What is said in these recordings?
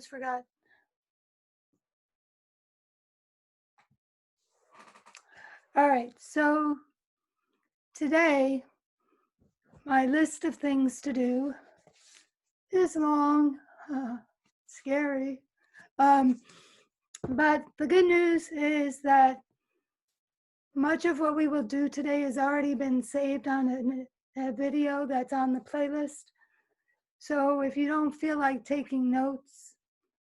almost forgot. All right, so today, my list of things to do is long, scary. But the good news is that much of what we will do today has already been saved on a video that's on the playlist. So if you don't feel like taking notes,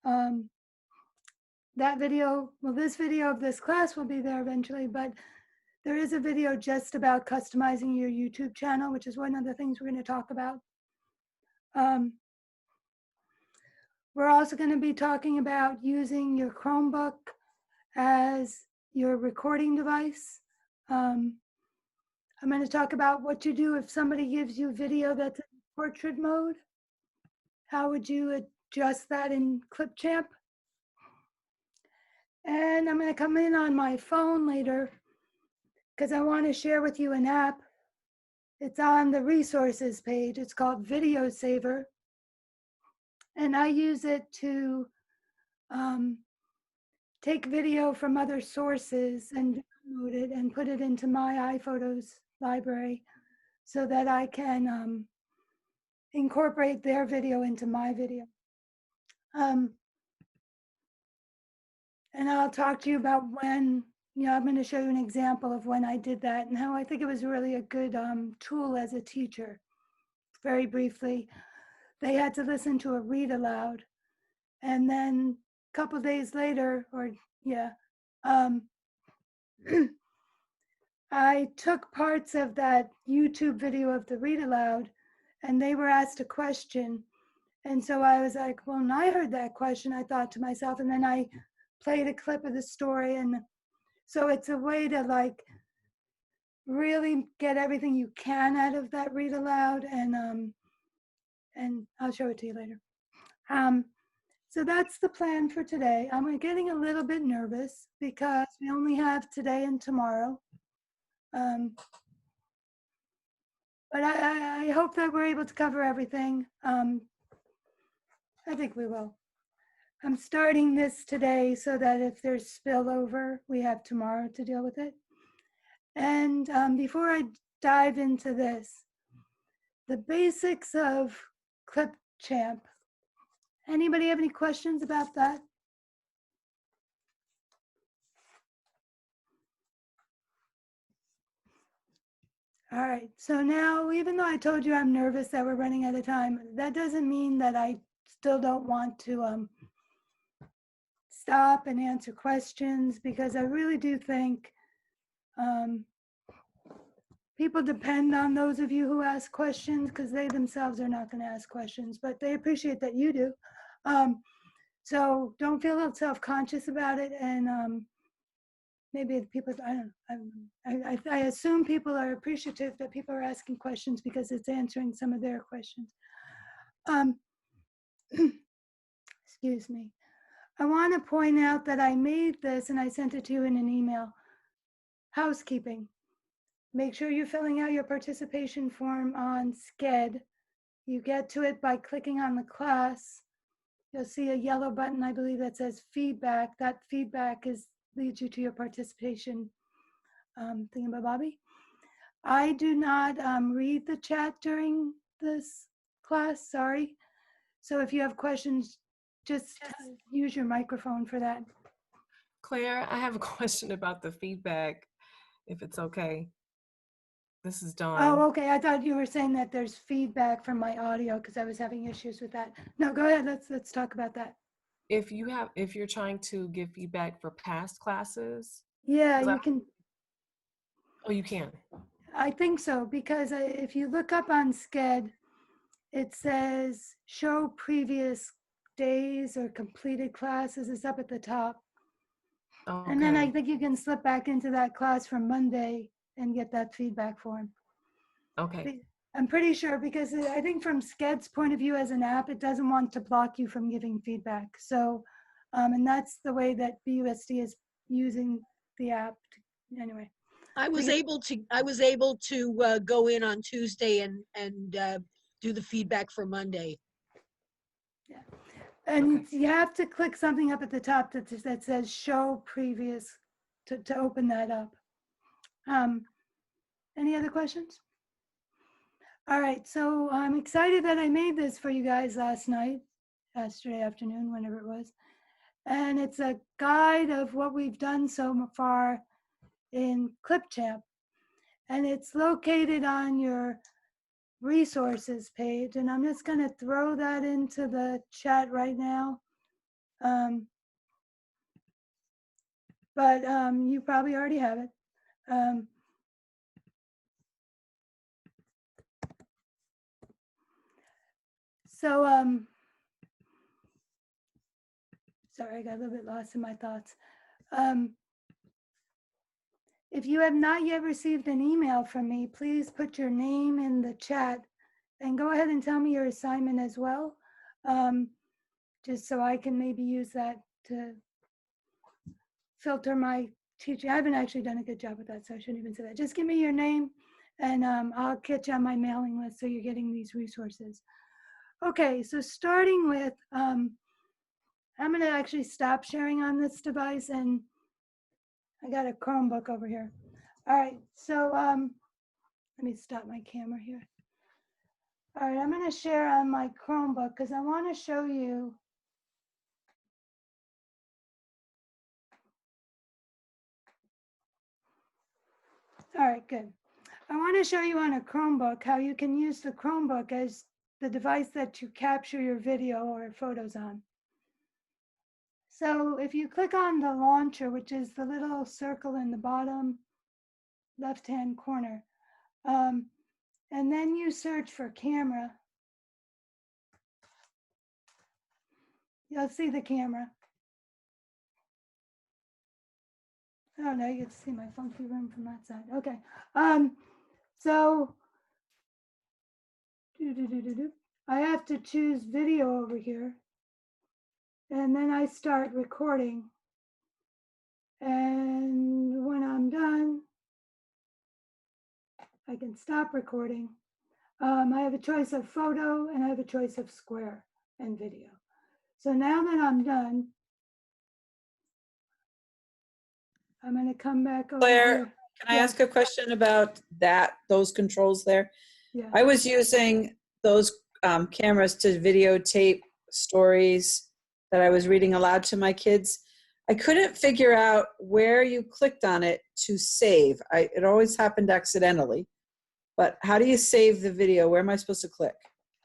that video, well, this video of this class will be there eventually, but there is a video just about customizing your YouTube channel, which is one of the things we're going to talk about. We're also going to be talking about using your Chromebook as your recording device. I'm going to talk about what you do if somebody gives you video that's in portrait mode. How would you adjust that in Clipchamp? And I'm going to come in on my phone later because I want to share with you an app. It's on the resources page. It's called Video Saver. And I use it to take video from other sources and download it and put it into my iPhotos library so that I can incorporate their video into my video. And I'll talk to you about when, I'm going to show you an example of when I did that and how I think it was really a good tool as a teacher. Very briefly, they had to listen to a read aloud. And then a couple days later, I took parts of that YouTube video of the read aloud and they were asked a question. And so I was like, well, when I heard that question, I thought to myself, and then I played a clip of the story. And so it's a way to like really get everything you can out of that read aloud. And I'll show it to you later. So that's the plan for today. I'm getting a little bit nervous because we only have today and tomorrow. But I hope that we're able to cover everything. I think we will. I'm starting this today so that if there's spillover, we have tomorrow to deal with it. And before I dive into this, the basics of Clipchamp. Anybody have any questions about that? All right, so now, even though I told you I'm nervous that we're running out of time, that doesn't mean that I still don't want to stop and answer questions, because I really do think people depend on those of you who ask questions, because they themselves are not going to ask questions, but they appreciate that you do. So don't feel self-conscious about it, and maybe people, I don't know, I assume people are appreciative that people are asking questions because it's answering some of their questions. Excuse me. I want to point out that I made this and I sent it to you in an email. Housekeeping. Make sure you're filling out your participation form on Sched. You get to it by clicking on the class. You'll see a yellow button, I believe, that says feedback. That feedback leads you to your participation thingamabobby. I do not read the chat during this class, sorry. So if you have questions, just use your microphone for that. Claire, I have a question about the feedback, if it's okay. This is Dawn. Oh, okay. I thought you were saying that there's feedback from my audio because I was having issues with that. No, go ahead. Let's talk about that. If you're trying to give feedback for past classes. Yeah, you can. Oh, you can. I think so, because if you look up on Sched, it says show previous days or completed classes. It's up at the top. Okay. And then I think you can slip back into that class from Monday and get that feedback form. Okay. I'm pretty sure, because I think from Sched's point of view as an app, it doesn't want to block you from giving feedback. So, and that's the way that BUSD is using the app. Anyway. I was able to go in on Tuesday and do the feedback for Monday. Yeah. And Okay. you have to click something up at the top that says show previous to open that up. Any other questions? All right, so I'm excited that I made this for you guys yesterday afternoon, whenever it was. And it's a guide of what we've done so far in Clipchamp. And it's located on your resources page. And I'm just going to throw that into the chat right now. But you probably already have it. Sorry, I got a little bit lost in my thoughts. If you have not yet received an email from me, please put your name in the chat and go ahead and tell me your assignment as well, just so I can maybe use that to filter my teaching. I haven't actually done a good job with that, so I shouldn't even say that. Just give me your name and I'll get you on my mailing list so you're getting these resources. Okay, so starting with, I'm going to actually stop sharing on this device, and I got a Chromebook over here. All right, so let me stop my camera here. All right, I'm going to share on my Chromebook because I want to show you. All right, good. I want to show you on a Chromebook how you can use the Chromebook as the device that you capture your video or photos on. So if you click on the launcher, which is the little circle in the bottom left-hand corner, and then you search for camera, you'll see the camera. Oh, no, you get to see my funky room from that side. Okay. So I have to choose video over here. And then I start recording. And when I'm done, I can stop recording. I have a choice of photo and I have a choice of square and video. So now that I'm done, I'm going to come back over Claire, here. can I Yeah. ask a question about those controls there? Yeah. I was using those cameras to videotape stories that I was reading aloud to my kids. I couldn't figure out where you clicked on it to save. It always happened accidentally. But how do you save the video? Where am I supposed to click?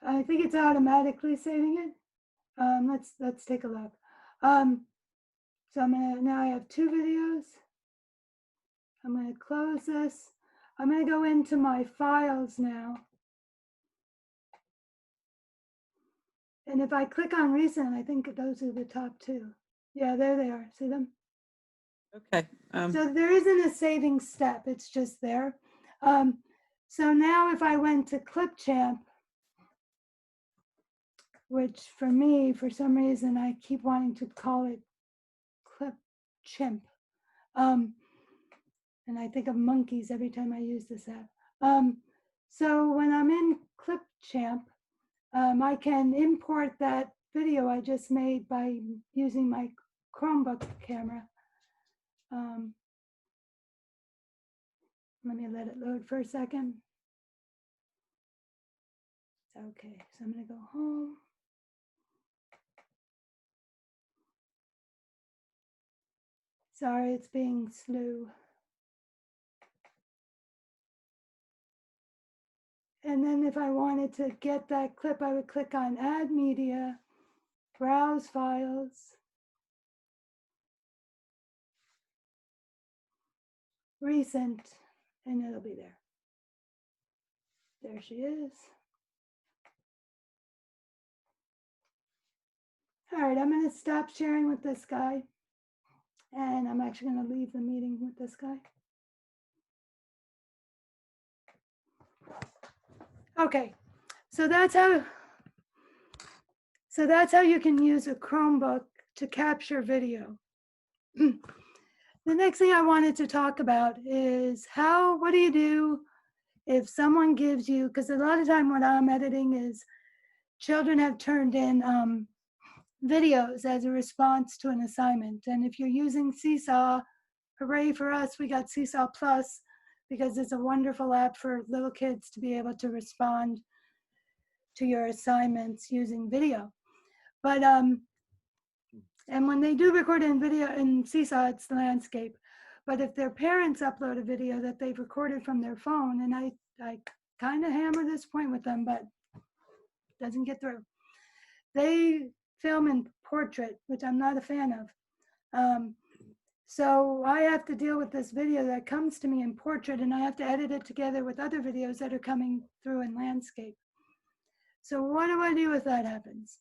I think it's automatically saving it. Let's take a look. So now I have two videos. I'm going to close this. I'm going to go into my files now. And if I click on recent, I think those are the top two. Yeah, there they are. See them? Okay. So there isn't a saving step. It's just there. So now if I went to Clipchamp, which for me, for some reason, I keep wanting to call it Clipchimp. And I think of monkeys every time I use this app. So when I'm in Clipchamp, I can import that video I just made by using my Chromebook camera. Let me let it load for a second. Okay, so I'm going to go home. Sorry, it's being slow. And then if I wanted to get that clip, I would click on Add Media, Browse Files, Recent, and it'll be there. There she is. All right, I'm going to stop sharing with this guy. And I'm actually going to leave the meeting with this guy. Okay, so that's how you can use a Chromebook to capture video. The next thing I wanted to talk about is what do you do if someone gives you, because a lot of time what I'm editing is children have turned in videos as a response to an assignment. And if you're using Seesaw, hooray for us, we got Seesaw Plus, because it's a wonderful app for little kids to be able to respond to your assignments using video. But and when they do record in video in Seesaw, it's the landscape. But if their parents upload a video that they've recorded from their phone, and I kind of hammer this point with them, but it doesn't get through. They film in portrait, which I'm not a fan of. So I have to deal with this video that comes to me in portrait, and I have to edit it together with other videos that are coming through in landscape. So what do I do if that happens?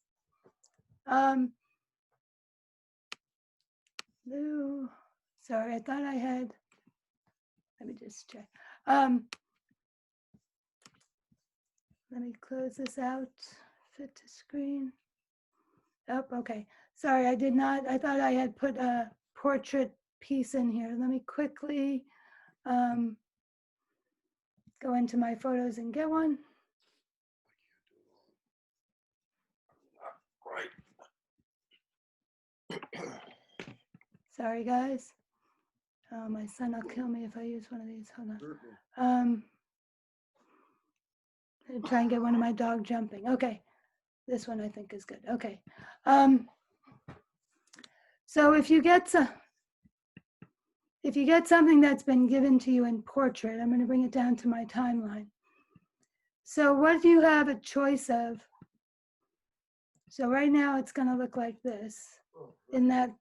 Sorry, I thought I had, let me just check. Let me close this out, fit to screen. Oh, okay. Sorry, I did not, I thought I had put a portrait piece in here. Let me quickly go into my photos and get one. Sorry, guys. Oh, my son will kill me if I use one of these. Hold on. I'll try and get one of my dog jumping. Okay. This one I think is good. Okay. So if you get something that's been given to you in portrait, I'm going to bring it down to my timeline. So what do you have a choice of? So right now it's going to look like this, in that,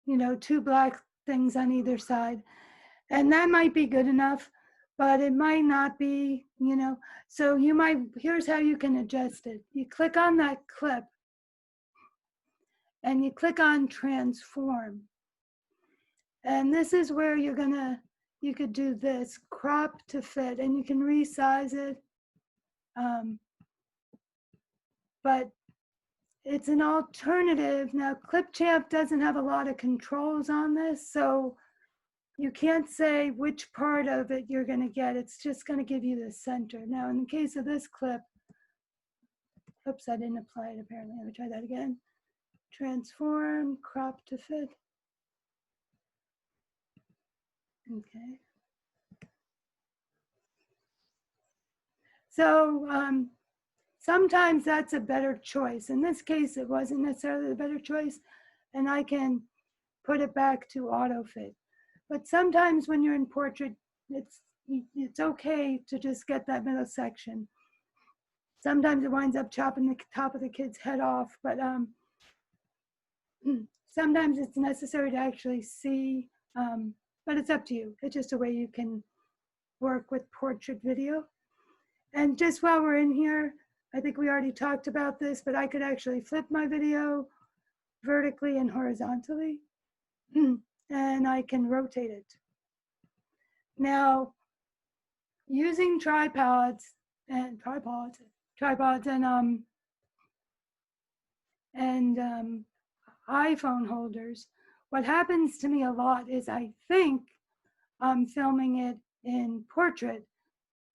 you know, two black things on either side. And that might be good enough, but it might not be, you know. So you might, here's how you can adjust it. You click on that clip and you click on transform. And this is where you're gonna, you could do this, crop to fit, and you can resize it. But it's an alternative. Now, Clipchamp doesn't have a lot of controls on this, so you can't say which part of it you're gonna get. It's just gonna give you the center. Now, in the case of this clip, oops, I didn't apply it apparently. Let me try that again. Transform, crop to fit. Okay. So sometimes that's a better choice. In this case, it wasn't necessarily the better choice, and I can put it back to auto fit. But sometimes when you're in portrait, it's okay to just get that middle section. Sometimes it winds up chopping the top of the kid's head off, but sometimes it's necessary to actually see, but it's up to you. It's just a way you can work with portrait video. And just while we're in here, I think we already talked about this, but I could actually flip my video vertically and horizontally, and I can rotate it. Now, using tripods and iPhone holders, what happens to me a lot is I think I'm filming it in portrait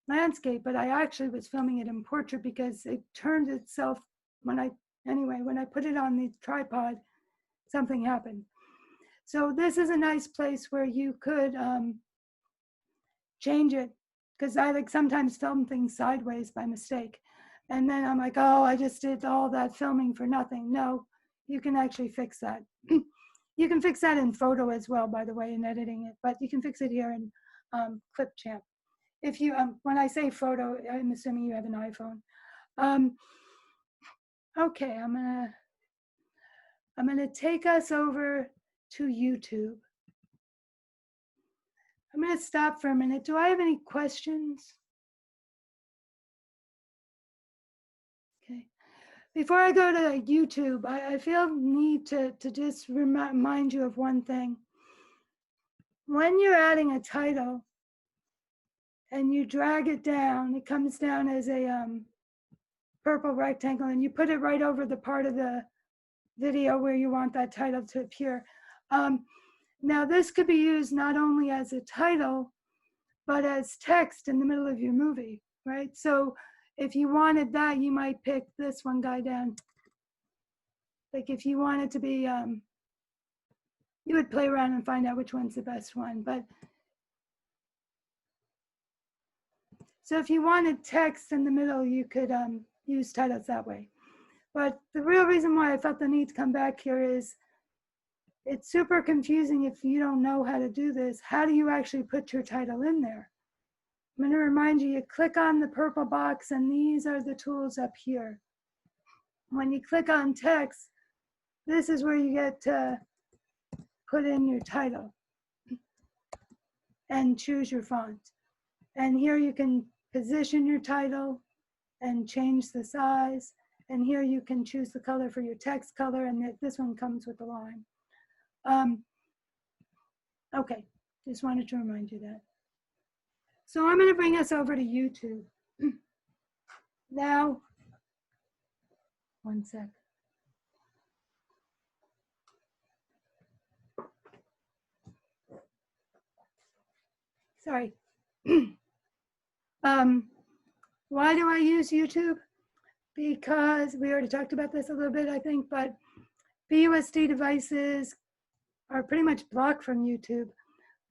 landscape, but I actually was filming it in portrait because it turned itself when I put it on the tripod, something happened. So this is a nice place where you could change it, because I like sometimes film things sideways by mistake. And then I'm like, oh, I just did all that filming for nothing. No, you can actually fix that. You can fix that in photo as well, by the way, in editing it, but you can fix it here in Clipchamp. If you, when I say photo, I'm assuming you have an iPhone. Okay, I'm gonna take us over to YouTube. I'm gonna stop for a minute. Do I have any questions? Okay. Before I go to YouTube, I feel need to just remind you of one thing. When you're adding a title and you drag it down, it comes down as a purple rectangle, and you put it right over the part of the video where you want that title to appear. Now this could be used not only as a title, but as text in the middle of your movie, right? So if you wanted that, you might pick this one guy down Like if you want it to be, you would play around and find out which one's the best one. But so if you wanted text in the middle, you could use titles that way. But the real reason why I felt the need to come back here is it's super confusing if you don't know how to do this. How do you actually put your title in there? I'm going to remind you, you click on the purple box and these are the tools up here. When you click on text, this is where you get to put in your title and choose your font. And here you can position your title and change the size. And here you can choose the color for your text color, and this one comes with the line. Okay, just wanted to remind you that. So I'm going to bring us over to YouTube. Now, one sec. Sorry. Why do I use YouTube? Because we already talked about this a little bit, I think, but BUSD devices are pretty much blocked from YouTube.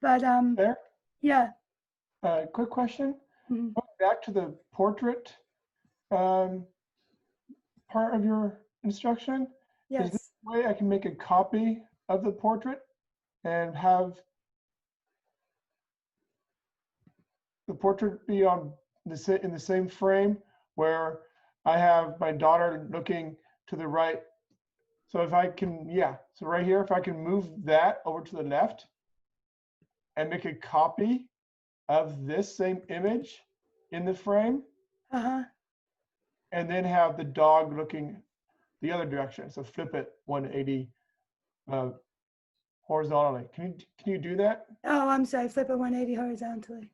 But There, yeah. quick question. Mhm. Going back to the portrait part of your instruction, is this Yes. a way I can make a copy of the portrait and have the portrait be on in the same frame where I have my daughter looking to the right? So if I can, yeah, so right here, if I can move that over to the left and make a copy of this same image in the frame, Uh-huh. and then have the dog looking the other direction. So flip it 180 horizontally. Can you do that? Oh, I'm sorry. Flip it 180 horizontally.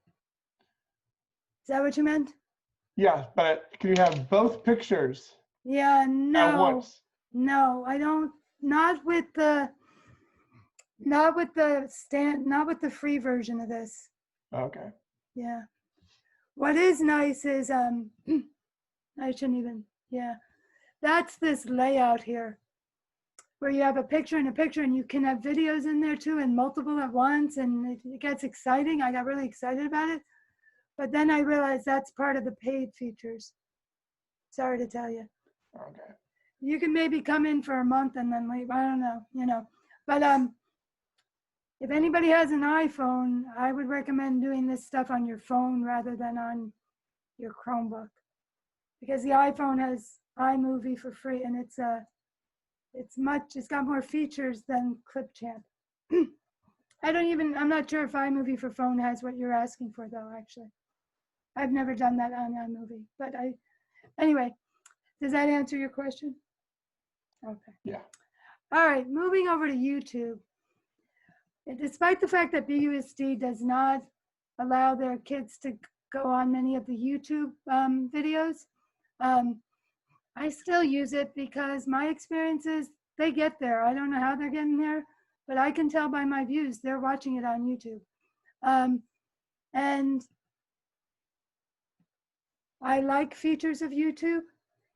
Is that what you meant? Yeah, but can you have both pictures Yeah, at no. once? No, I don't. Not with the not with the free version of this. Okay. Yeah. What is nice is I shouldn't even, yeah. That's this layout here where you have a picture and a picture and you can have videos in there too and multiple at once, and it gets exciting. I got really excited about it. But then I realized that's part of the paid features. Sorry to tell you. Okay. You can maybe come in for a month and then leave. I don't know, you know. But if anybody has an iPhone, I would recommend doing this stuff on your phone rather than on your Chromebook, because the iPhone has iMovie for free, and it's got more features than Clipchamp. I'm not sure if iMovie for phone has what you're asking for though, actually. I've never done that on iMovie, but anyway, does that answer your question? Okay. Yeah. All right, moving over to YouTube. Despite the fact that BUSD does not allow their kids to go on many of the YouTube videos, I still use it because my experience is they get there. I don't know how they're getting there, but I can tell by my views they're watching it on YouTube. And I like features of YouTube.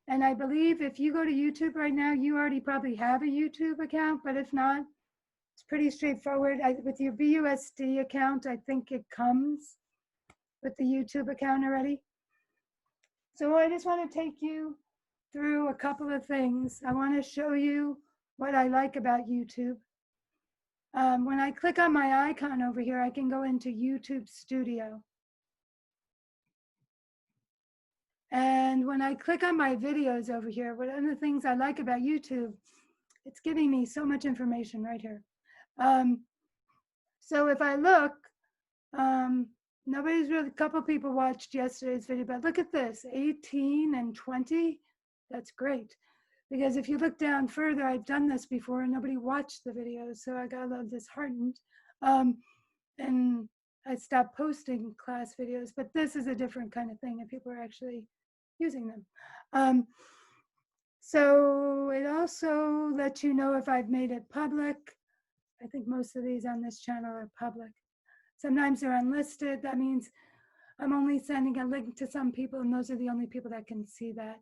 And I believe if you go to YouTube right now, you already probably have a YouTube account, but if not, it's pretty straightforward. With your BUSD account, I think it comes with the YouTube account already. So I just want to take you through a couple of things. I want to show you what I like about YouTube. When I click on my icon over here, I can go into YouTube Studio. And when I click on my videos over here, one of the things I like about YouTube, it's giving me so much information right here. So if I look, a couple people watched yesterday's video, but look at this, 18 and 20, that's great. Because if you look down further, I've done this before and nobody watched the videos, so I got a little disheartened. And I stopped posting class videos, but this is a different kind of thing if people are actually using them. So it also lets you know if I've made it public. I think most of these on this channel are public. Sometimes they're unlisted. That means I'm only sending a link to some people, and those are the only people that can see that.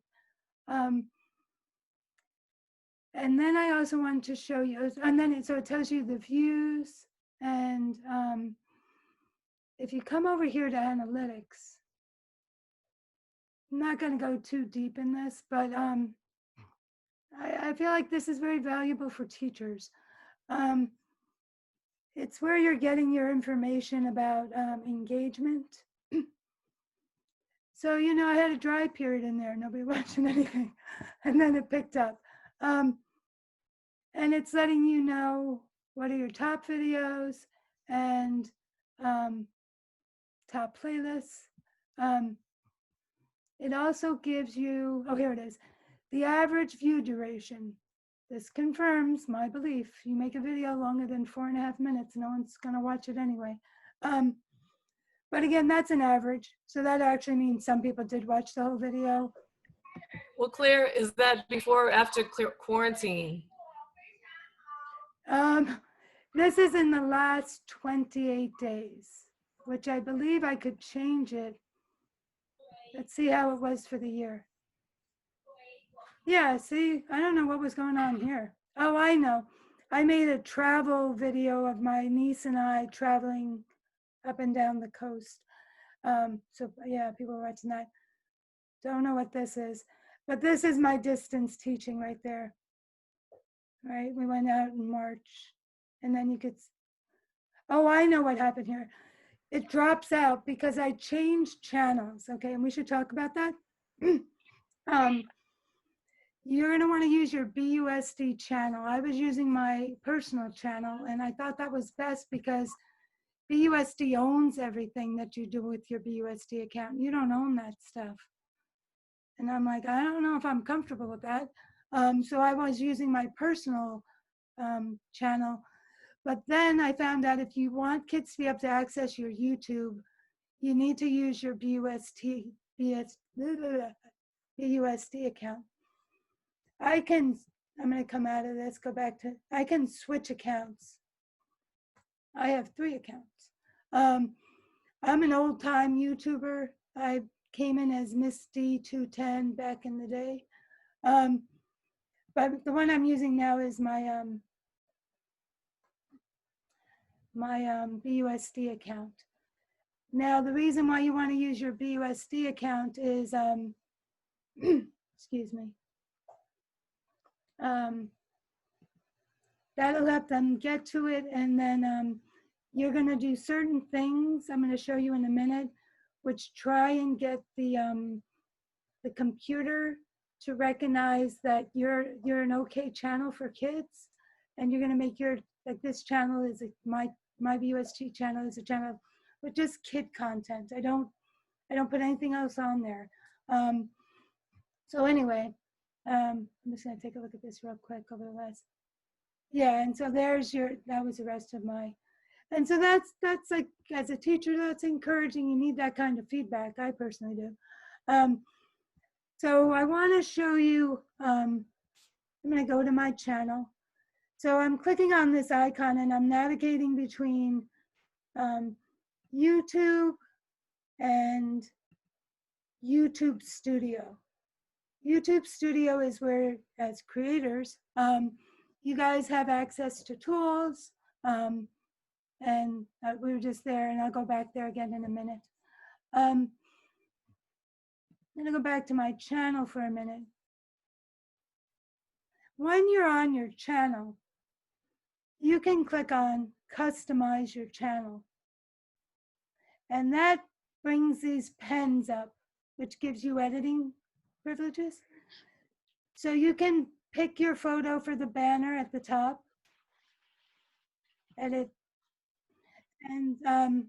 And then I also wanted to show you, and then so it tells you the views. And if you come over here to analytics, I'm not going to go too deep in this, but I feel like this is very valuable for teachers. It's where you're getting your information about engagement. So, you know, I had a dry period in there, nobody watching anything, and then it picked up. And it's letting you know what are your top videos and top playlists. It also gives you, oh, here it is, the average view duration. This confirms my belief. You make a video longer than 4.5 minutes, no one's going to watch it anyway. But again, that's an average. So that actually means some people did watch the whole video. Well, Claire, is that before or after quarantine? This is in the last 28 days, which I believe I could change it. Let's see how it was for the year. Yeah, see, I don't know what was going on here. Oh, I know. I made a travel video of my niece and I traveling up and down the coast. So yeah, people are watching that. Don't know what this is, but this is my distance teaching right there. Right, we went out in March, and then you could, oh, I know what happened here. It drops out because I changed channels, okay, and we should talk about that. You're going to want to use your BUSD channel. I was using my personal channel, and I thought that was best because BUSD owns everything that you do with your BUSD account. You don't own that stuff. And I'm like, I don't know if I'm comfortable with that. So I was using my personal channel. But then I found out if you want kids to be able to access your YouTube, you need to use your BUSD account. I'm going to come out of this, go back to, I can switch accounts. I have 3 accounts. I'm an old time YouTuber. I came in as Miss D210 back in the day. But the one I'm using now is my BUSD account. Now, the reason why you want to use your BUSD account is, excuse me, that'll let them get to it, and then you're going to do certain things I'm going to show you in a minute, which try and get the computer to recognize that you're an okay channel for kids, and you're going to make your, like, this channel is my BUSD channel is a channel with just kid content. I don't put anything else on there. So anyway, I'm just going to take a look at this real quick over the last. Yeah, and so there's that was the rest of my, and so that's like, as a teacher, that's encouraging. You need that kind of feedback. I personally do. So I want to show you, I'm going to go to my channel. So I'm clicking on this icon and I'm navigating between YouTube and YouTube Studio. YouTube Studio is where, as creators, you guys have access to tools, and we were just there, and I'll go back there again in a minute. I'm gonna go back to my channel for a minute. When you're on your channel, you can click on customize your channel. And that brings these pens up, which gives you editing privileges. So you can pick your photo for the banner at the top, edit, and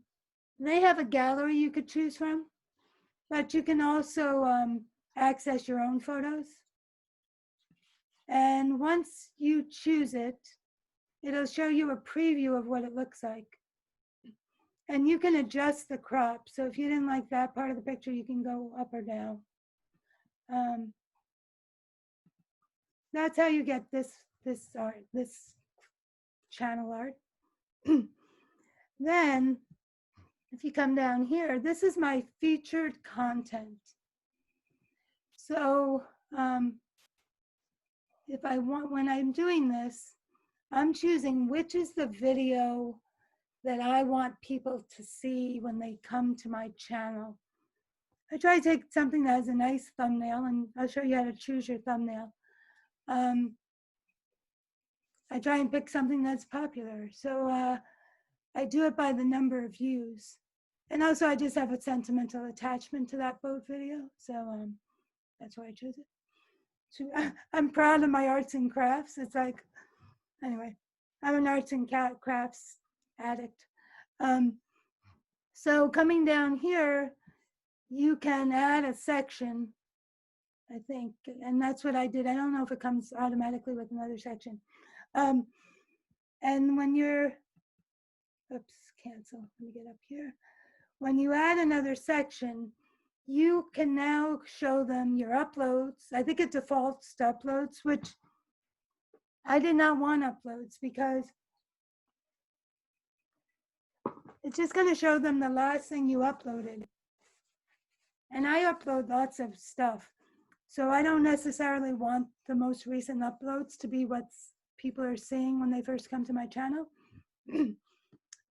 they have a gallery you could choose from, but you can also access your own photos. And once you choose it, it'll show you a preview of what it looks like. And you can adjust the crop. So if you didn't like that part of the picture, you can go up or down. That's how you get this art, this channel art. Then, if you come down here, this is my featured content. So if I want, when I'm doing this, I'm choosing which is the video that I want people to see when they come to my channel. I try to take something that has a nice thumbnail, and I'll show you how to choose your thumbnail. I try and pick something that's popular. So I do it by the number of views. And also I just have a sentimental attachment to that boat video. So that's why I choose it. So, I'm proud of my arts and crafts. It's like, anyway, I'm an arts and crafts addict. So coming down here, you can add a section, I think, and that's what I did. I don't know if it comes automatically with another section. And when you're, oops, cancel, let me get up here. When you add another section, you can now show them your uploads. I think it defaults to uploads, which I did not want uploads because it's just going to show them the last thing you uploaded. And I upload lots of stuff. So I don't necessarily want the most recent uploads to be what people are seeing when they first come to my channel.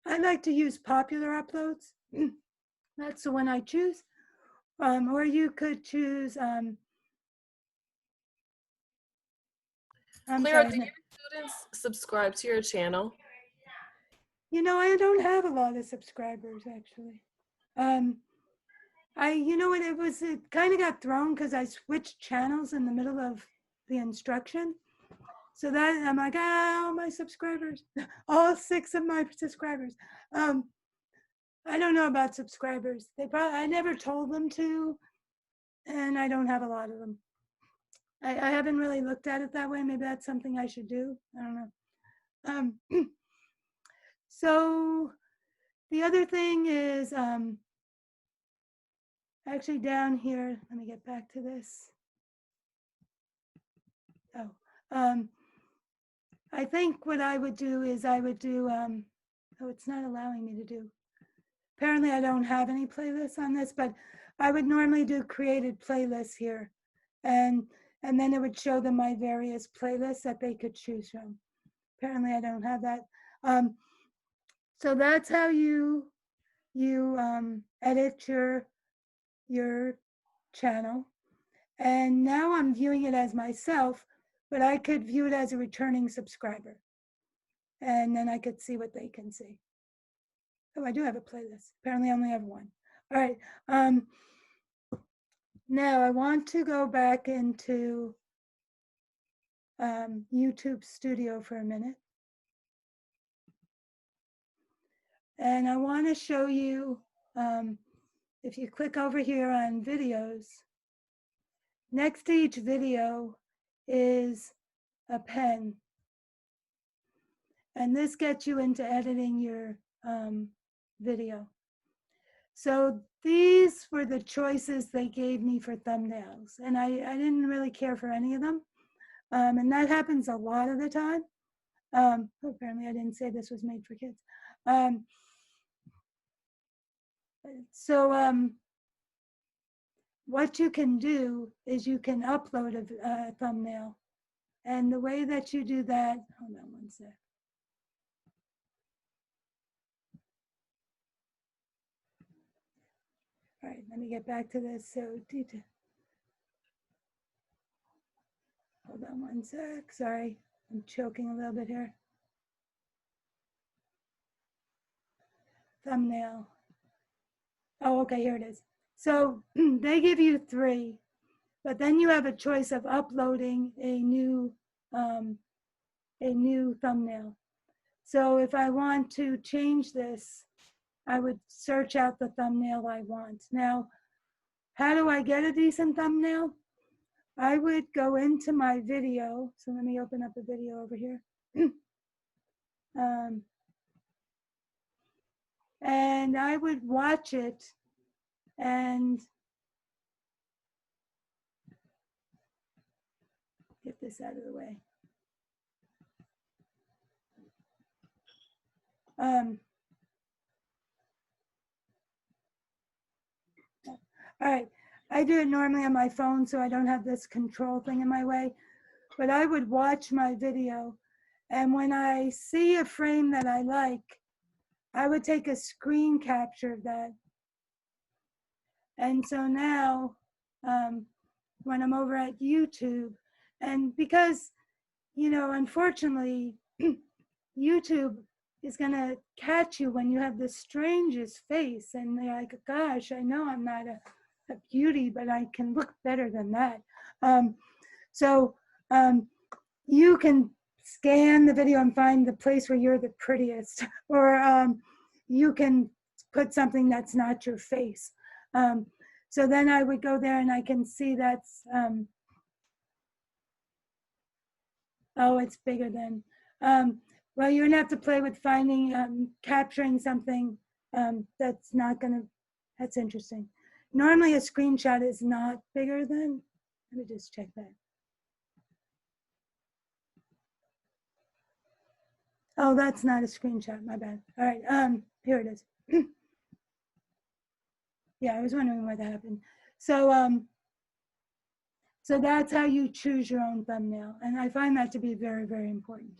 I like to use popular uploads. That's the one I choose. Or you could choose, Clara, do your students subscribe to your channel? You know, I don't have a lot of subscribers actually. You know what, it kind of got thrown because I switched channels in the middle of the instruction. So that I'm like, all my subscribers, all 6 of my subscribers. I don't know about subscribers. I never told them to, and I don't have a lot of them. I haven't really looked at it that way. Maybe that's something I should do. I don't know. So the other thing is, actually down here, let me get back to this. I think what I would do is I would do, oh, it's not allowing me to do. Apparently I don't have any playlists on this, but I would normally do created playlists here. And then it would show them my various playlists that they could choose from. Apparently I don't have that. So that's how you edit your channel. And now I'm viewing it as myself, but I could view it as a returning subscriber. And then I could see what they can see. Oh, I do have a playlist. Apparently I only have one. All right. Now I want to go back into YouTube Studio for a minute. And I want to show you, if you click over here on videos, next to each video is a pen. And this gets you into editing your video. So these were the choices they gave me for thumbnails. And I didn't really care for any of them. And that happens a lot of the time. Apparently I didn't say this was made for kids. What you can do is you can upload a thumbnail. And the way that you do that, hold on one sec. All right, let me get back to this. So, hold on one sec. Sorry, I'm choking a little bit here. Thumbnail. Oh, okay, here it is. So they give you 3, but then you have a choice of uploading a new thumbnail. So if I want to change this, I would search out the thumbnail I want. Now, how do I get a decent thumbnail? I would go into my video. So let me open up a video over here. And I would watch it and get this out of the way. All right, I do it normally on my phone, so I don't have this control thing in my way. but I would watch my video. And when I see a frame that I like, I would take a screen capture of that. And so now, when I'm over at YouTube, and because, unfortunately, YouTube is going to catch you when you have the strangest face. And they're like, gosh, I know I'm not a beauty, but I can look better than that. So you can scan the video and find the place where you're the prettiest, or you can put something that's not your face. So then I would go there and I can see that's, oh, it's bigger than. Well, you're gonna have to play with finding, capturing something that's not gonna, that's interesting. Normally a screenshot is not bigger than, let me just check that. Oh, that's not a screenshot, my bad. All right, here it is. Yeah, I was wondering why that happened. So, so that's how you choose your own thumbnail. And I find that to be very, very important.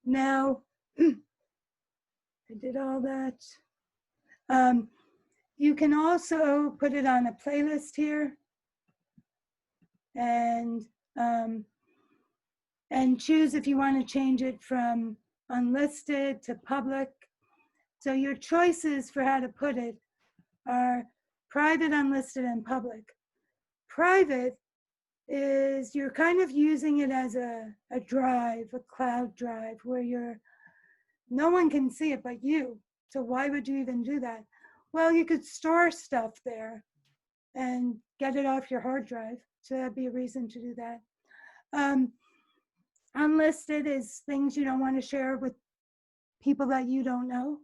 Now, I did all that. You can also put it on a playlist here and choose if you want to change it from unlisted to public. So your choices for how to put it are private, unlisted, and public. Private is you're kind of using it as a drive, a cloud drive, where no one can see it but you. So why would you even do that? Well, you could store stuff there and get it off your hard drive. So that'd be a reason to do that. Unlisted is things you don't want to share with people that you don't know.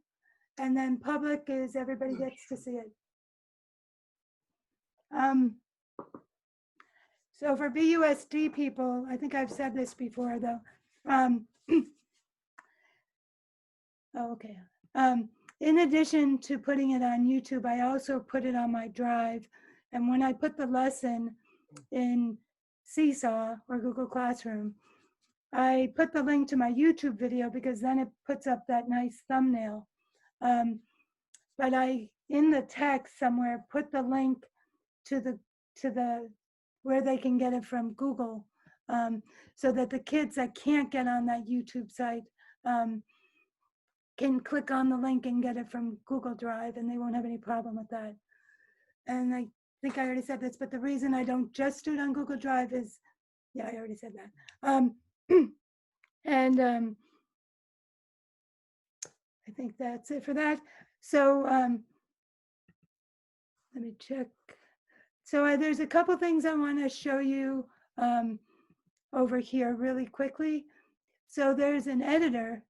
And then public is everybody gets to see it. So for BUSD people, I think I've said this before though. Oh, okay. In addition to putting it on YouTube, I also put it on my drive. And when I put the lesson in Seesaw or Google Classroom, I put the link to my YouTube video because then it puts up that nice thumbnail. But I, in the text somewhere, put the link to the where they can get it from Google, so that the kids that can't get on that YouTube site can click on the link and get it from Google Drive, and they won't have any problem with that. And I think I already said this, but the reason I don't just do it on Google Drive is, yeah, I already said that. And I think that's it for that. So let me check. So there's a couple things I want to show you over here really quickly. So there's an editor.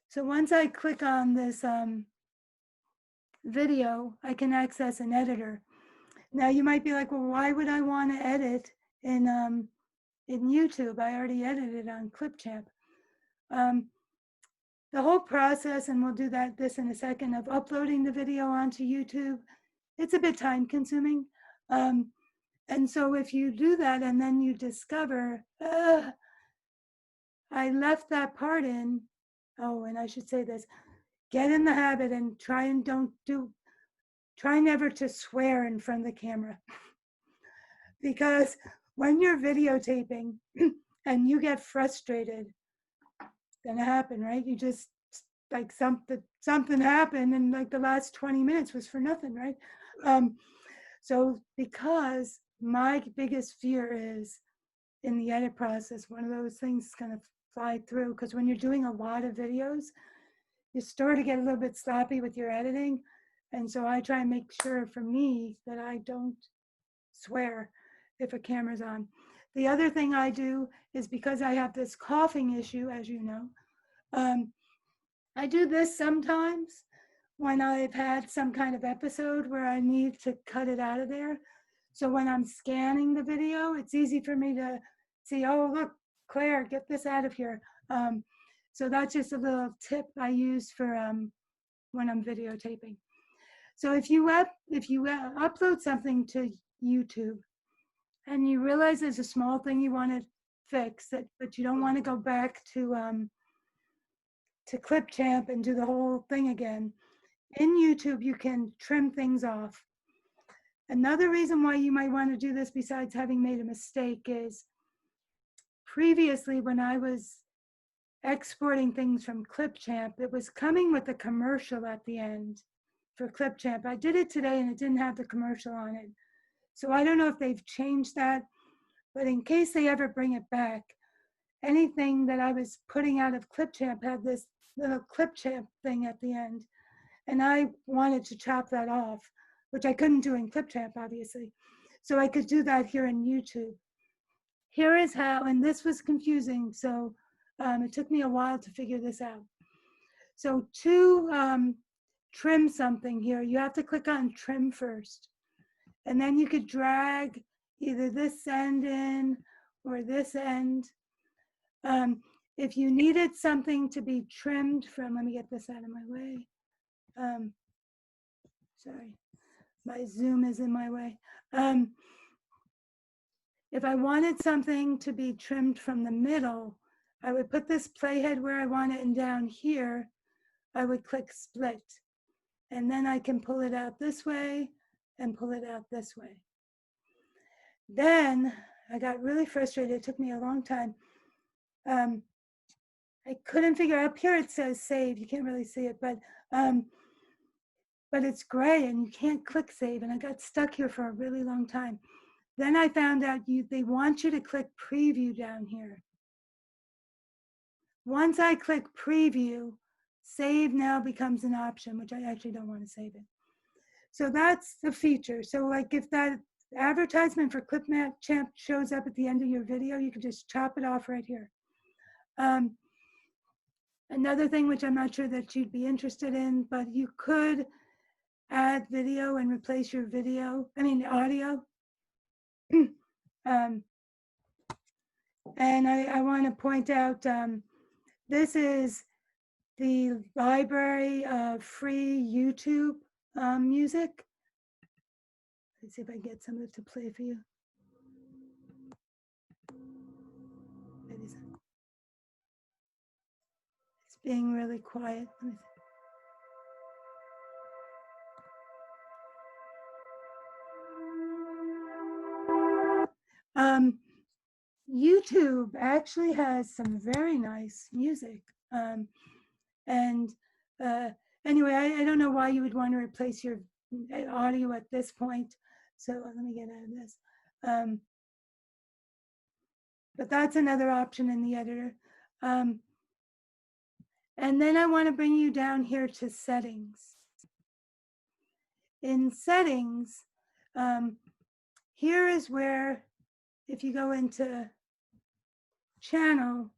So once I click on this video, I can access an editor. Now you might be like, well, why would I want to edit in YouTube? I already edited on Clipchamp. The whole process, and we'll do this in a second, of uploading the video onto YouTube, it's a bit time consuming. And so if you do that and then you discover, I left that part in, oh, and I should say this, get in the habit and try never to swear in front of the camera. Because when you're videotaping and you get frustrated, it's gonna happen, right? You just, like something happened and like the last 20 minutes was for nothing, right? So because my biggest fear is in the edit process, one of those things is gonna fly through, because when you're doing a lot of videos, you start to get a little bit sloppy with your editing. And so I try and make sure for me that I don't swear if a camera's on. The other thing I do is, because I have this coughing issue, as you know, I do this sometimes when I've had some kind of episode where I need to cut it out of there. So when I'm scanning the video, it's easy for me to see, oh, look, Claire, get this out of here. So that's just a little tip I use for when I'm videotaping. So if you upload something to YouTube, and you realize there's a small thing you want to fix, that, but you don't want to go back to Clipchamp and do the whole thing again. In YouTube, you can trim things off. Another reason why you might want to do this, besides having made a mistake, is previously when I was exporting things from Clipchamp, it was coming with a commercial at the end for Clipchamp. I did it today and it didn't have the commercial on it. So I don't know if they've changed that, but in case they ever bring it back, anything that I was putting out of Clipchamp had this little Clipchamp thing at the end. And I wanted to chop that off, which I couldn't do in Clipchamp, obviously. So I could do that here in YouTube. Here is how, and this was confusing, so it took me a while to figure this out. So to trim something here, you have to click on trim first. And then you could drag either this end in or this end. If you needed something to be trimmed from, let me get this out of my way. Sorry, my Zoom is in my way. If I wanted something to be trimmed from the middle, I would put this playhead where I want it, and down here, I would click split. And then I can pull it out this way and pull it out this way. Then I got really frustrated. It took me a long time. I couldn't figure out, up here it says save. You can't really see it, but it's gray and you can't click save. And I got stuck here for a really long time. Then I found out they want you to click preview down here. Once I click preview, save now becomes an option, which I actually don't want to save it. So that's the feature. So like if that advertisement for Clipchamp shows up at the end of your video, you can just chop it off right here. Another thing, which I'm not sure that you'd be interested in, but you could add video and replace your audio. And I want to point out, this is the library of free YouTube music. Let's see if I can get some of it to play for you. It's being really quiet. Let me see. YouTube actually has some very nice music. Anyway, I don't know why you would want to replace your audio at this point. So let me get out of this. But that's another option in the editor. And then I want to bring you down here to settings. In settings, here is where, if you go into channel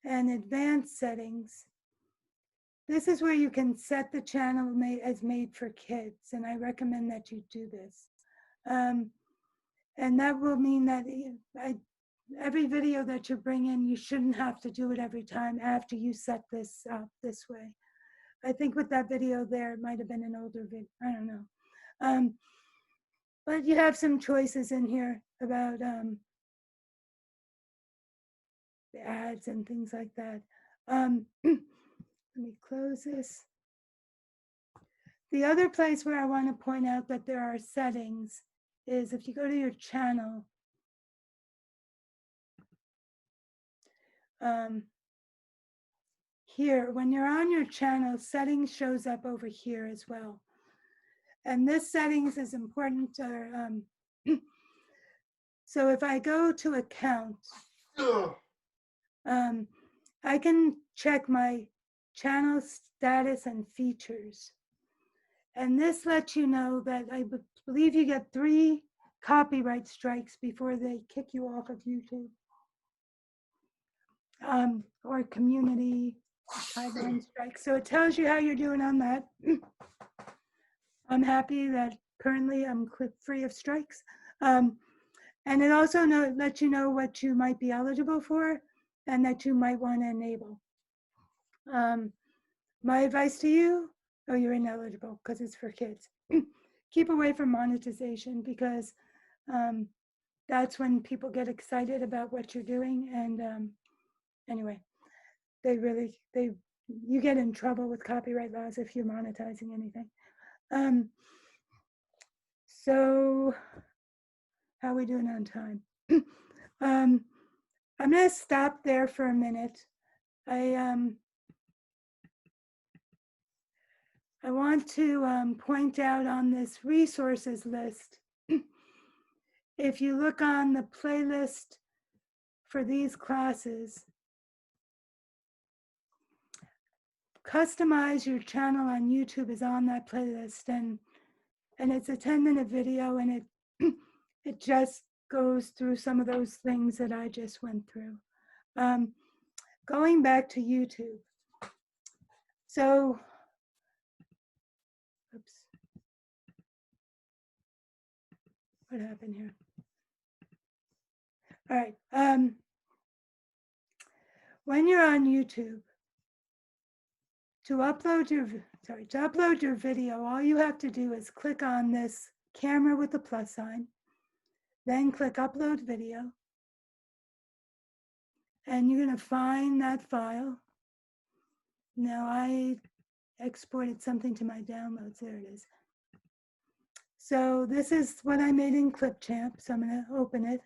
and advanced settings, this is where you can set the channel as made for kids. And I recommend that you do this. And that will mean that every video that you bring in, you shouldn't have to do it every time after you set this up this way. I think with that video there, it might have been an older video, I don't know. But you have some choices in here about the ads and things like that. Let me close this. The other place where I want to point out that there are settings is if you go to your channel, here, when you're on your channel, settings shows up over here as well. And this settings is important. So if I go to accounts, I can check my channel status and features. And this lets you know that I believe you get 3 copyright strikes before they kick you off of YouTube. Or community guideline strikes. So it tells you how you're doing on that. I'm happy that currently I'm free of strikes. And it also lets you know what you might be eligible for and that you might want to enable. My advice to you, oh, you're ineligible because it's for kids. Keep away from monetization because that's when people get excited about what you're doing. And anyway, you get in trouble with copyright laws if you're monetizing anything. So how are we doing on time? I'm going to stop there for a minute. I want to point out on this resources list, if you look on the playlist for these classes, Customize Your Channel on YouTube is on that playlist, and it's a 10-minute video, and it just goes through some of those things that I just went through. Going back to YouTube. So, oops. What happened here? All right. When you're on YouTube, to upload your video, all you have to do is click on this camera with the plus sign, then click Upload Video, and you're going to find that file. Now I exported something to my downloads. There it is. So this is what I made in Clipchamp. So I'm going to open it.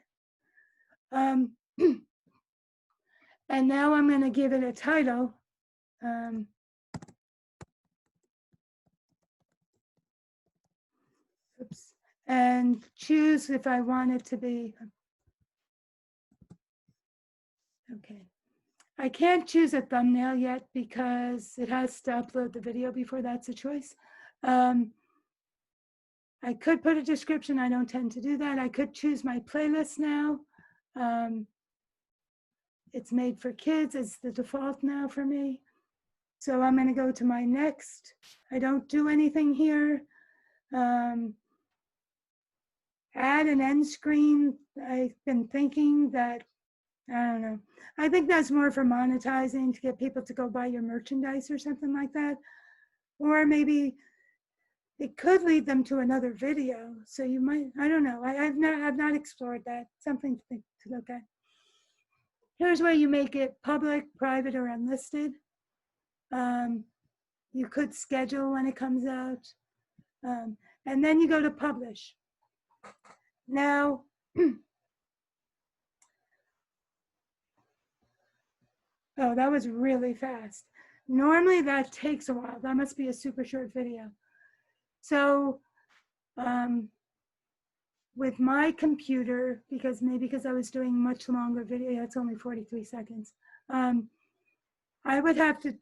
And now I'm going to give it a title. Oops. And choose if I want it to be. Okay. I can't choose a thumbnail yet because it has to upload the video before that's a choice. I could put a description. I don't tend to do that. I could choose my playlist now. It's made for kids. It's the default now for me. So I'm going to go to my next. I don't do anything here. Add an end screen. I've been thinking that, I don't know. I think that's more for monetizing, to get people to go buy your merchandise or something like that. Or maybe it could lead them to another video. So you might, I don't know. I've not explored that. Something to look at. Here's where you make it public, private, or unlisted. You could schedule when it comes out. And then you go to publish. Now, oh, that was really fast. Normally that takes a while. That must be a super short video. So with my computer, because I was doing much longer video, it's only 43 seconds. I would have to,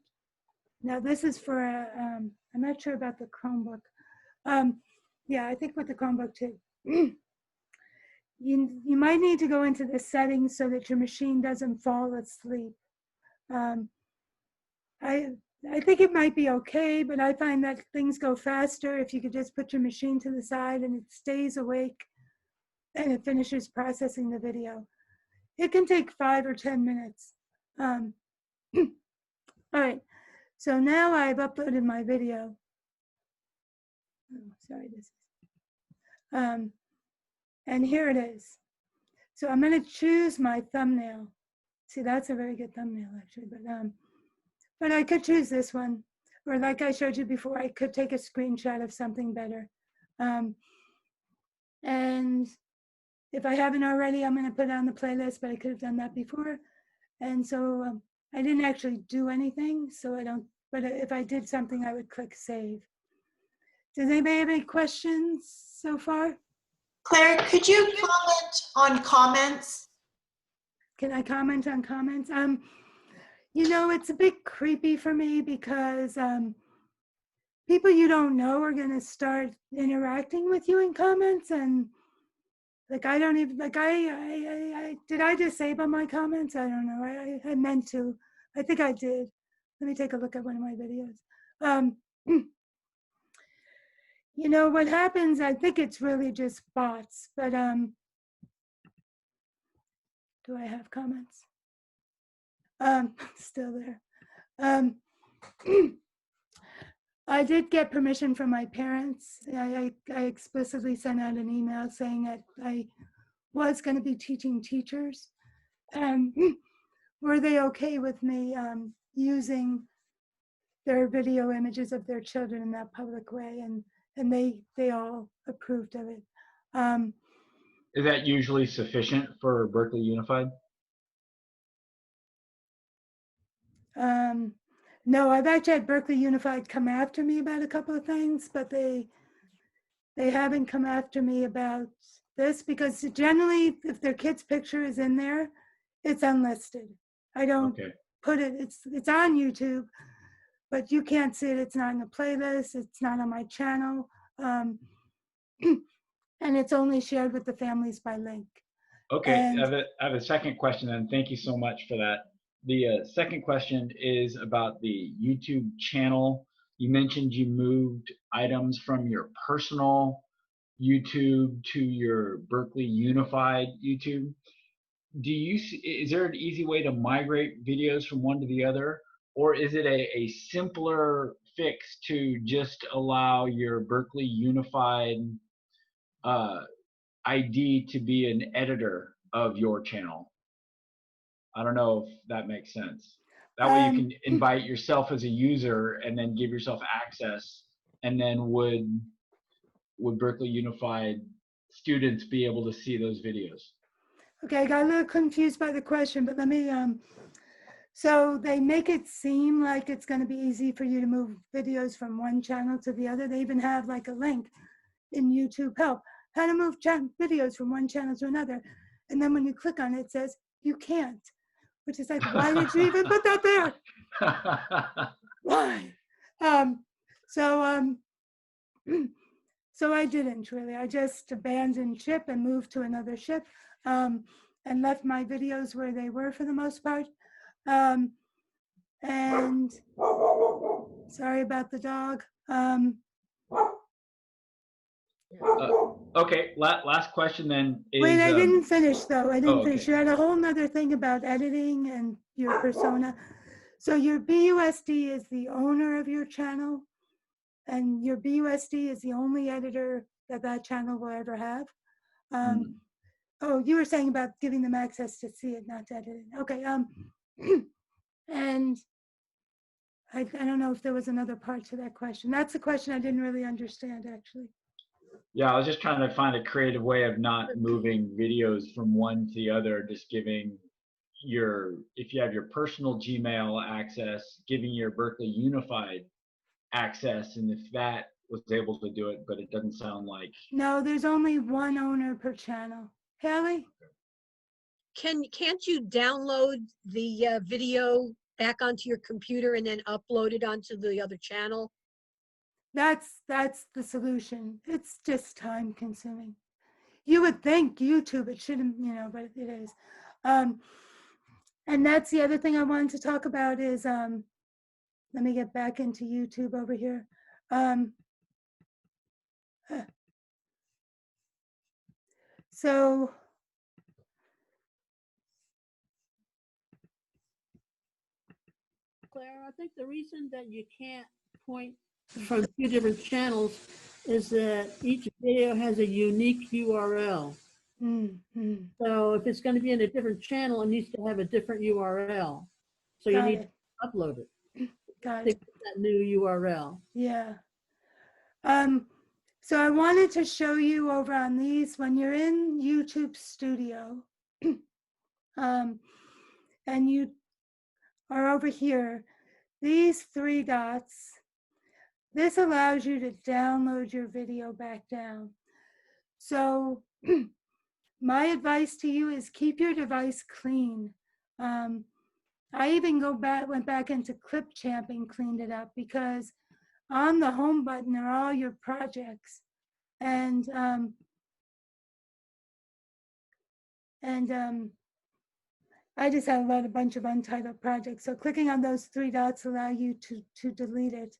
now this is for, I'm not sure about the Chromebook. Yeah, I think with the Chromebook too. You might need to go into the settings so that your machine doesn't fall asleep. I think it might be okay, but I find that things go faster if you could just put your machine to the side and it stays awake and it finishes processing the video. It can take 5 or 10 minutes. All right, so now I've uploaded my video. Oh, sorry, this is, and here it is. So I'm going to choose my thumbnail. See, that's a very good thumbnail actually, but I could choose this one, or like I showed you before, I could take a screenshot of something better. And if I haven't already, I'm going to put it on the playlist, but I could have done that before. And so I didn't actually do anything, so I don't, but if I did something, I would click save. Does anybody have any questions so far? Claire, could you comment on comments? Can I comment on comments? You know, it's a bit creepy for me because people you don't know are going to start interacting with you in comments, and like I don't even, like I did I disable my comments? I don't know. I meant to. I think I did. Let me take a look at one of my videos. You know what happens? I think it's really just bots, but do I have comments? Still there. I did get permission from my parents. I explicitly sent out an email saying that I was going to be teaching teachers. And were they okay with me using their video images of their children in that public way? And they all approved of it. Is that usually sufficient for Berkeley Unified? No, I've actually had Berkeley Unified come after me about a couple of things, but they haven't come after me about this, because generally if their kid's picture is in there, it's unlisted. I don't Okay. put it, it's on YouTube, but you can't see it. It's not in the playlist. It's not on my channel. And it's only shared with the families by link. Okay, And I have a second question, and thank you so much for that. The second question is about the YouTube channel. You mentioned you moved items from your personal YouTube to your Berkeley Unified YouTube. Is there an easy way to migrate videos from one to the other? Or is it a simpler fix to just allow your Berkeley Unified ID to be an editor of your channel? I don't know if that makes sense. That way you can invite yourself as a user and then give yourself access, and then would Berkeley Unified students be able to see those videos? okay, I got a little confused by the question, but let me, so they make it seem like it's going to be easy for you to move videos from one channel to the other. They even have like a link in YouTube Help, how to move videos from one channel to another. And then when you click on it, it says, you can't, which is like, why did you even put that there? Why? So I didn't really. I just abandoned ship and moved to another ship, and left my videos where they were for the most part. And sorry about the dog. Okay, last question then is. Wait, I didn't finish though. I didn't Oh, finish. okay. You had a whole nother thing about editing and your persona. So your BUSD is the owner of your channel, and your BUSD is the only editor that channel will ever have. Oh, you were saying about giving them access to see it, not to edit it. Okay. And I don't know if there was another part to that question. That's a question I didn't really understand, actually. Yeah, I was just trying to find a creative way of not moving videos from one to the other, just giving if you have your personal Gmail access, giving your Berkeley Unified access, and if that was able to do it, but it doesn't sound like. No, there's only one owner per channel. Haley? Can't you download the video back onto your computer and then upload it onto the other channel? That's the solution. It's just time consuming. You would think YouTube, it shouldn't, but it is. And that's the other thing I wanted to talk about is, let me get back into YouTube over here. So Claire, I think the reason that you can't point from two different channels is that each video has a unique URL. So if it's going to be in a different channel, it needs to have a different URL. So you need to upload it. Got it. That new URL. Yeah. So I wanted to show you over on these, when you're in YouTube Studio, and you are over here, these three dots, this allows you to download your video back down. So my advice to you is keep your device clean. I even went back into Clipchamp and cleaned it up, because on the home button are all your projects. And I just have a bunch of untitled projects. So clicking on those three dots allow you to delete it.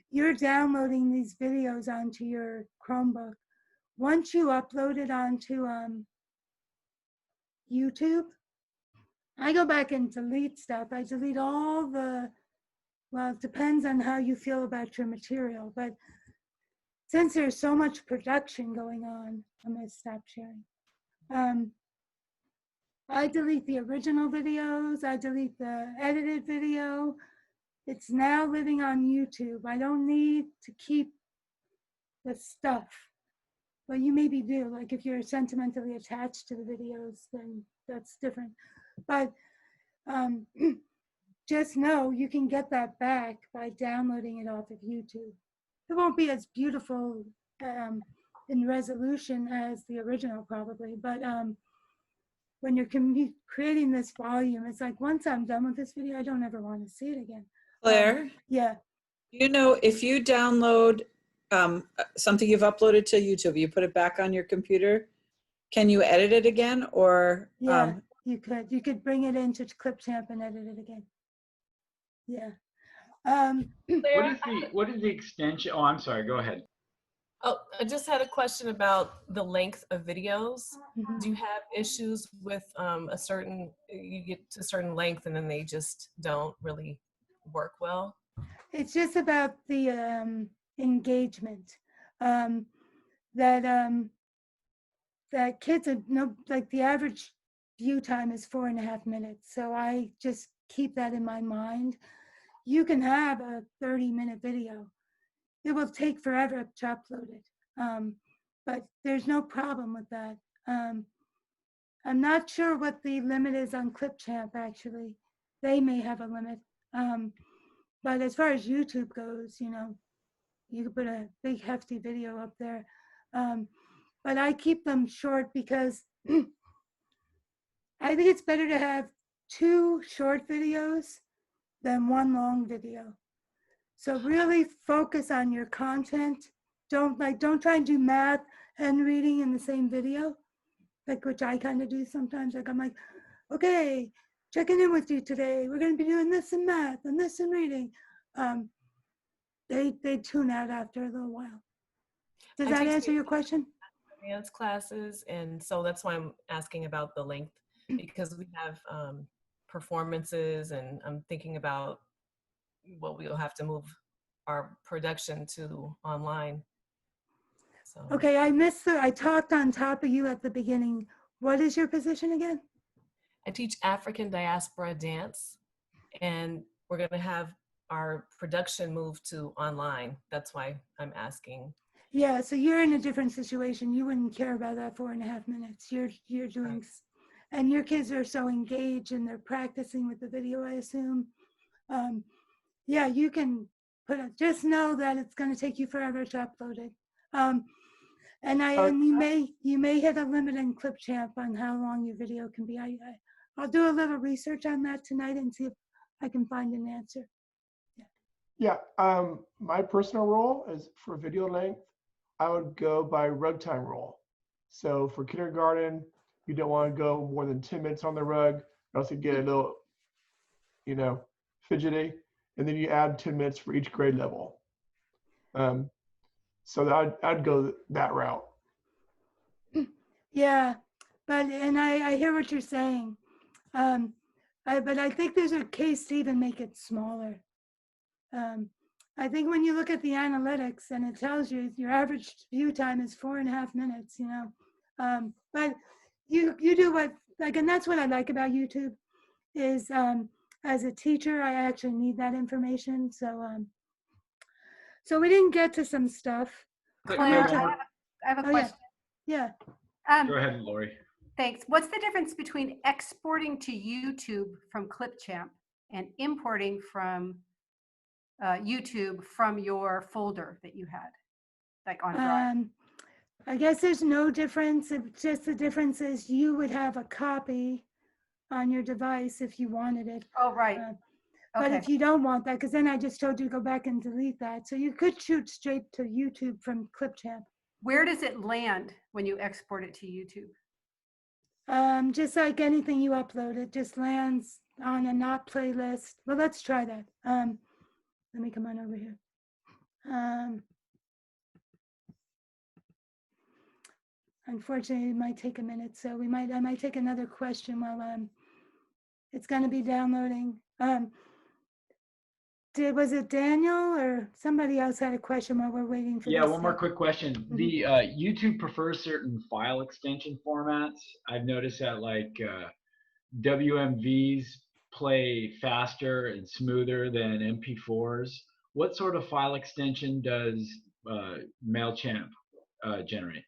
You're downloading these videos onto your Chromebook. Once you upload it onto YouTube, I go back and delete stuff. I delete all well, it depends on how you feel about your material, but since there's so much production going on, I'm going to stop sharing. I delete the original videos. I delete the edited video. It's now living on YouTube. I don't need to keep the stuff. Well, you maybe do. Like if you're sentimentally attached to the videos, then that's different. But um, just know you can get that back by downloading it off of YouTube. It won't be as beautiful in resolution as the original, probably, but when you're creating this volume, it's like once I'm done with this video, I don't ever want to see it again. Claire, Yeah. you know, if you download something you've uploaded to YouTube, you put it back on your computer, can you edit it again or? Yeah, you could. You could bring it into Clipchamp and edit it again. Yeah. What is the extension? Oh, I'm sorry. Go ahead. Oh, I just had a question about the length of videos. Mhm. Do you have issues with you get to a certain length and then they just don't really work well? It's just about the engagement. Um, that that kids are no, like the average view time is 4.5 minutes. So I just keep that in my mind. You can have a 30-minute video. It will take forever to upload it. But there's no problem with that. I'm not sure what the limit is on Clipchamp, actually. They may have a limit. But as far as YouTube goes, you know, you could put a big hefty video up there. But I keep them short because I think it's better to have 2 short videos than 1 long video. So really focus on your content. Don't try and do math and reading in the same video, like which I kind of do sometimes. Like I'm like, okay, checking in with you today. We're going to be doing this and math and this and reading. They tune out after a little while. Does that answer your question? Dance classes, and so that's why I'm asking about the length, because we have performances, and I'm thinking about we'll have to move our production to online. So Okay, I talked on top of you at the beginning. What is your position again? I teach African diaspora dance, and we're going to have our production move to online. That's why I'm asking. Yeah, so you're in a different situation. You wouldn't care about that 4.5 minutes. You're doing, Right. and your kids are so engaged and they're practicing with the video, I assume. Yeah, you can put it. Just know that it's going to take you forever to upload it. And you may hit a limit in Clipchamp on how long your video can be. I'll do a little research on that tonight and see if I can find an answer. Yeah, my personal rule is for video length, I would go by rug time rule. So for kindergarten, you don't want to go more than 10 minutes on the rug, or else you get a little, you know, fidgety. And then you add 10 minutes for each grade level. So I'd go that route. Yeah, but I hear what you're saying. But I think there's a case to even make it smaller. I think when you look at the analytics and it tells you your average view time is 4.5 minutes, you know, but you do what, like, and that's what I like about YouTube is as a teacher, I actually need that information. So we didn't get to some stuff. Claire, one more- I have a Oh, yeah. question. Yeah. Go ahead, Lori. Thanks. What's the difference between exporting to YouTube from Clipchamp and importing from YouTube from your folder that you had, like on Drive? I guess there's no difference. It's just the difference is you would have a copy on your device if you wanted it. Oh, right. But Okay. if you don't want that, because then I just told you to go back and delete that. So you could shoot straight to YouTube from Clipchamp. Where does it land when you export it to YouTube? Just like anything you upload, it just lands on a not playlist. Well, let's try that. Let me come on over here. Unfortunately, it might take a minute, so I might take another question while it's going to be downloading. was it Daniel or somebody else had a question while we're waiting for Yeah, this? one more quick question. Mhm. The YouTube prefers certain file extension formats. I've noticed that like WMVs play faster and smoother than MP4s. What sort of file extension does MailChimp generate?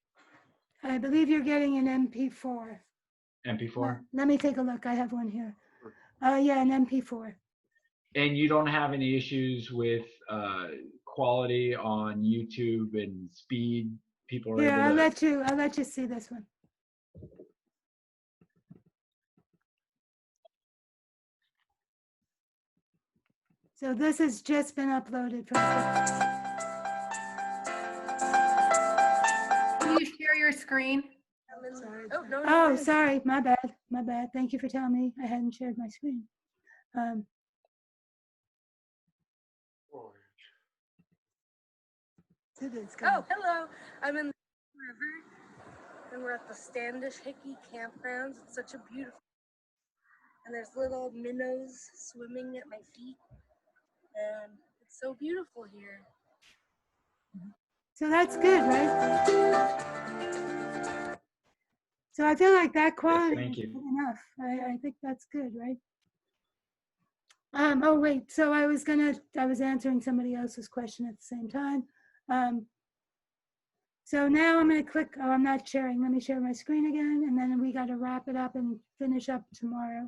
I believe you're getting an MP4. MP4? Let me take a look. I have one here. Yeah, an MP4. And you don't have any issues with quality on YouTube and speed? People are Here, able to. I'll let you see this one. So this has just been uploaded from. Can you share your screen? Sorry. Oh, no, Oh, worries. sorry. My bad. My bad. Thank you for telling me I hadn't shared my screen. Oh, hello. I'm in the river, and we're at the Standish Hickey campgrounds. It's such a beautiful, and there's little minnows swimming at my feet, and it's so beautiful here. So that's good, right? So I feel like that quality Thank is you. good enough. I think that's good, right? Oh wait, so I was answering somebody else's question at the same time. So now I'm gonna click, oh, I'm not sharing. Let me share my screen again, and then we gotta wrap it up and finish up tomorrow.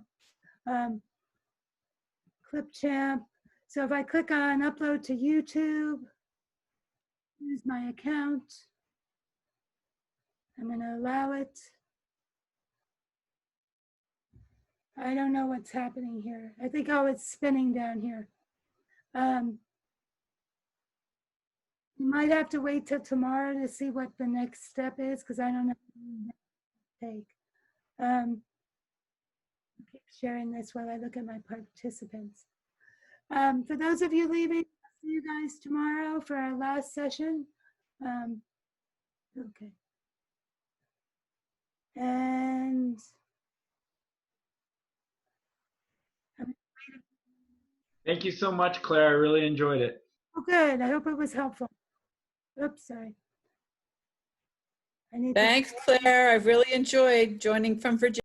Clipchamp. So if I click on upload to YouTube, here's my account. I'm gonna allow it. I don't know what's happening here. I think, oh, it's spinning down here. You might have to wait till tomorrow to see what the next step is, because I don't know what to take. Keep sharing this while I look at my participants. For those of you leaving, I'll see you guys tomorrow for our last session. Okay. And Thank you so much, Claire. I really enjoyed it. oh, good. I hope it was helpful. Oops, sorry. Thanks, Claire. I've really enjoyed joining from Virginia.